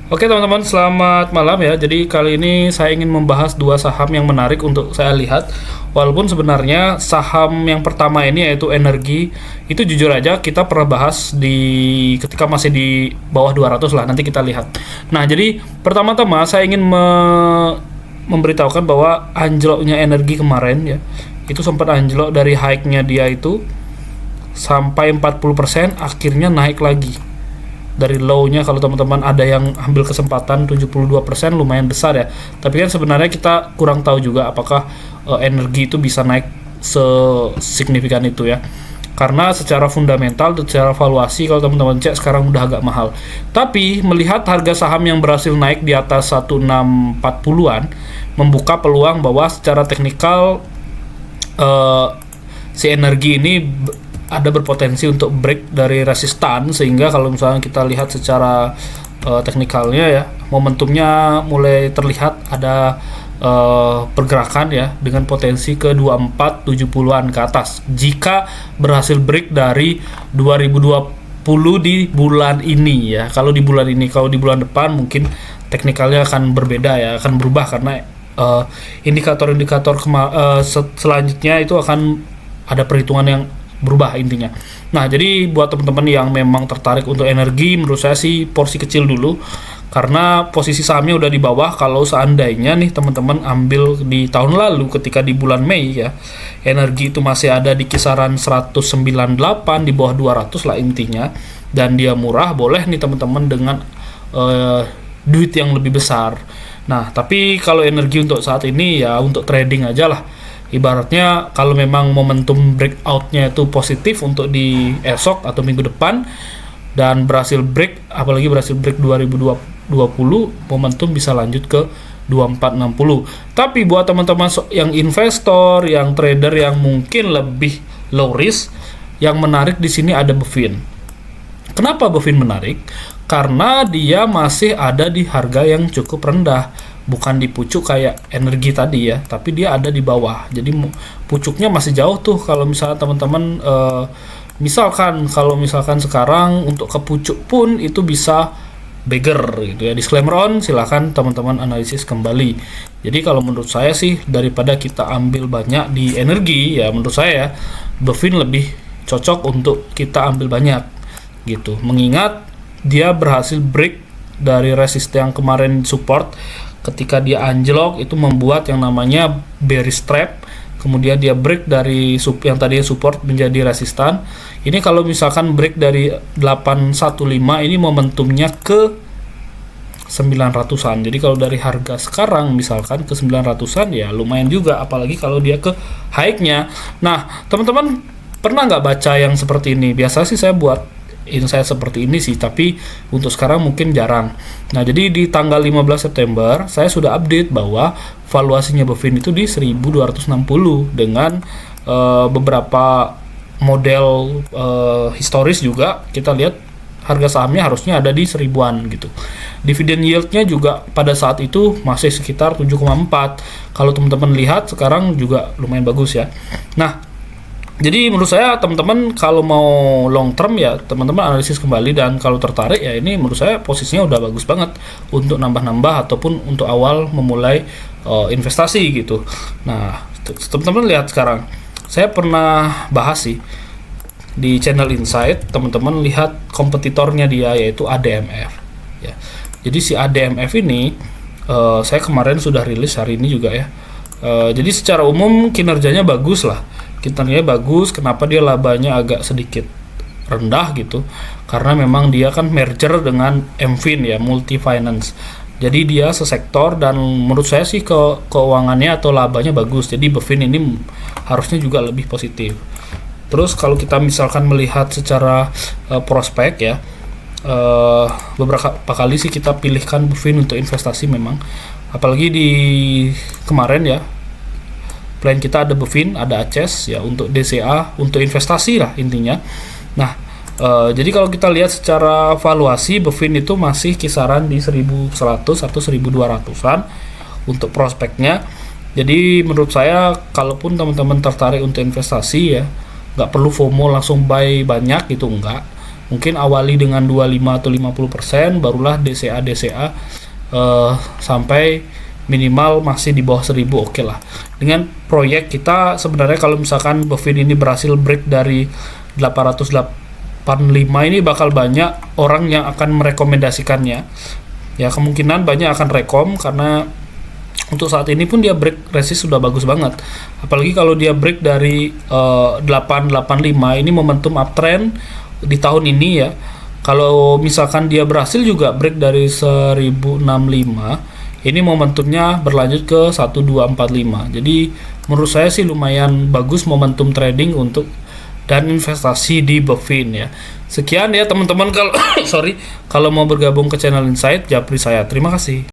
Oke teman-teman, selamat malam ya. Jadi kali ini saya ingin membahas dua saham yang menarik untuk saya lihat. Walaupun sebenarnya saham yang pertama ini yaitu energi, itu jujur aja kita pernah bahas ketika masih di bawah 200 lah, nanti kita lihat. Nah, jadi pertama-tama saya ingin memberitahukan bahwa anjloknya energi kemarin ya, itu sempat anjlok dari high-nya dia itu sampai 40%, akhirnya naik lagi dari low-nya. Kalau teman-teman ada yang ambil kesempatan 72% lumayan besar ya. Tapi kan sebenarnya kita kurang tahu juga apakah energi itu bisa naik sesignifikan itu ya. Karena secara fundamental, secara valuasi kalau teman-teman cek sekarang udah agak mahal. Tapi melihat harga saham yang berhasil naik di atas 1640-an membuka peluang bahwa secara teknikal si energi ini ada berpotensi untuk break dari resistan, sehingga kalau misalnya kita lihat secara teknikalnya ya, momentumnya mulai terlihat ada pergerakan ya dengan potensi ke 2470-an ke atas jika berhasil break dari 2020 di bulan ini ya. Kalau di bulan ini, kalau di bulan depan mungkin teknikalnya akan berbeda ya, akan berubah karena indikator-indikator selanjutnya itu akan ada perhitungan yang berubah intinya. Nah, jadi buat teman-teman yang memang tertarik untuk energi, menurut saya sih porsi kecil dulu karena posisi sahamnya udah di bawah. Kalau seandainya nih teman-teman ambil di tahun lalu ketika di bulan Mei ya, energi itu masih ada di kisaran 198, di bawah 200 lah intinya, dan dia murah, boleh nih teman-teman dengan duit yang lebih besar. Nah, tapi kalau energi untuk saat ini ya untuk trading aja lah. Ibaratnya kalau memang momentum breakout-nya itu positif untuk di esok atau minggu depan dan berhasil break, apalagi berhasil break 2020, momentum bisa lanjut ke 2460. Tapi buat teman-teman yang investor, yang trader yang mungkin lebih low risk, yang menarik di sini ada Bovin. Kenapa Bovin menarik? Karena dia masih ada di harga yang cukup rendah. Bukan di pucuk kayak energi tadi ya, tapi dia ada di bawah. Jadi pucuknya masih jauh tuh. Kalau misalnya teman-teman misalkan sekarang untuk ke pucuk pun itu bisa beggar gitu ya. Disclaimer on, silahkan teman-teman analisis kembali. Jadi kalau menurut saya sih, daripada kita ambil banyak di energi ya, menurut saya Bovin lebih cocok untuk kita ambil banyak gitu. Mengingat dia berhasil break dari resisten yang kemarin support. Ketika dia anjlok itu membuat yang namanya bearish trap, kemudian dia break dari yang tadinya support menjadi resistan. Ini kalau misalkan break dari 815 ini momentumnya ke 900-an. Jadi kalau dari harga sekarang misalkan ke 900-an ya lumayan juga, apalagi kalau dia ke high-nya. Nah, teman-teman pernah nggak baca yang seperti ini? Biasa sih saya buat insight seperti ini sih, tapi untuk sekarang mungkin jarang. Nah, jadi di tanggal 15 September saya sudah update bahwa valuasinya Bovin itu di 1260 dengan beberapa model historis juga. Kita lihat harga sahamnya harusnya ada di 1000-an gitu. Dividend yield-nya juga pada saat itu masih sekitar 7,4. Kalau teman-teman lihat sekarang juga lumayan bagus ya. Nah, jadi menurut saya teman-teman kalau mau long term ya teman-teman analisis kembali, dan kalau tertarik ya ini menurut saya posisinya udah bagus banget untuk nambah-nambah ataupun untuk awal memulai investasi gitu. Nah, teman-teman lihat sekarang saya pernah bahas sih di channel Insight, teman-teman lihat kompetitornya dia yaitu ADMF ya. Jadi si ADMF ini saya kemarin sudah rilis hari ini juga ya. Jadi secara umum kinerjanya bagus lah. Kinerjanya bagus. Kenapa dia labanya agak sedikit rendah gitu? Karena memang dia kan merger dengan MFIN ya, Multi Finance. Jadi dia sesektor, dan menurut saya sih keuangannya atau labanya bagus. Jadi Bovin ini harusnya juga lebih positif. Terus kalau kita misalkan melihat secara prospek ya, beberapa kali sih kita pilihkan Bovin untuk investasi memang. Apalagi di kemarin ya, plan kita ada Bovin, ada ACES ya untuk DCA, untuk investasi lah intinya. Nah, jadi kalau kita lihat secara valuasi, Bovin itu masih kisaran di 1100 atau 1200-an untuk prospeknya. Jadi menurut saya kalaupun teman-teman tertarik untuk investasi ya, nggak perlu FOMO langsung buy banyak gitu, enggak. Mungkin awali dengan 25 atau 50%, barulah DCA sampai minimal masih di bawah 1000, oke lah. Dengan proyek kita sebenarnya kalau misalkan Bovin ini berhasil break dari 885 ini, bakal banyak orang yang akan merekomendasikannya. Ya kemungkinan banyak akan rekom, karena untuk saat ini pun dia break resist sudah bagus banget. Apalagi kalau dia break dari 885, ini momentum uptrend di tahun ini ya. Kalau misalkan dia berhasil juga break dari 1065, ini momentumnya berlanjut ke 1245. Jadi menurut saya sih lumayan bagus momentum trading untuk dan investasi di Bovin ya. Sekian ya teman-teman, kalau kalau mau bergabung ke channel Insight, japri saya. Terima kasih.